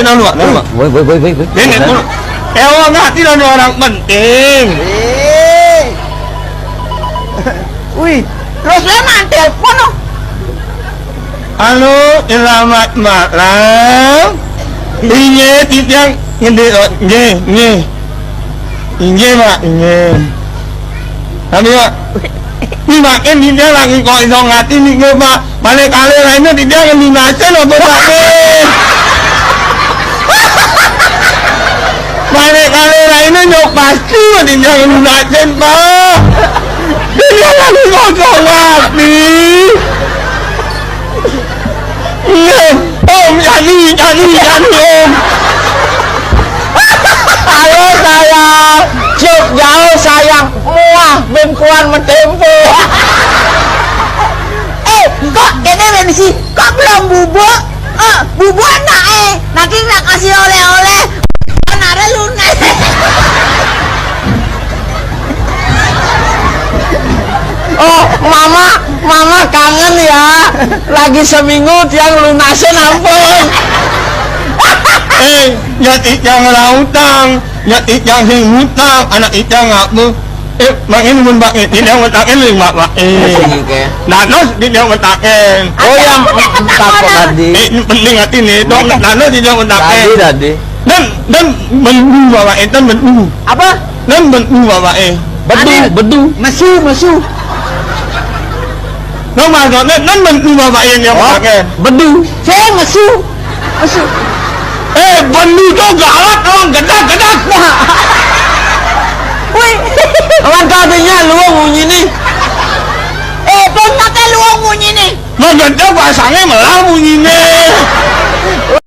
luar. Woi. Nenek dulu. Nggak tidak ada orang penting. Wih, terus mana telepon no? Halo, selamat malam. Ini yang ini, Mak, ini. Tapi Mak, ini makin dia lagi kok iso ngati nih Mak. Balik kali lainnya dia yang dinasen apa makin. Balik kali lainnya nyok pasti dia yang dinasen Pak. Dia lagi kok ngati. Iya, Om, jadi Om. Halo sayang, cium jauh sayang, muah bengkuan mentempo. Kok kene bensi, kok belum bubuk? Bubuk nak nanti nak kasih oleh-oleh. Nare lunas. Oh, mama kangen ya. Lagi seminggu tiang lunasin ampun. Nyat yang lautang, nyat yang hutang, anak ijang ngaku. Makin pun pakai tidak mentakin lima pak. Nanos tidak mentakin. Oh yang takut tadi. Penting hati nih, dong nanos tidak mentakin. Tadi. Dan bendu bapak itu bendu. Apa? Dan bendu bapak Bedu. Mesu. Nó maksudnya dan bendu bapak yang mentakin. Bedu. Saya mesu. Bendu tuh galak orang gedak. Wih, kawan katanya luang bunyi nih. Pun katanya luang bunyi nih. Nó gedak pasangnya malah bunyinya.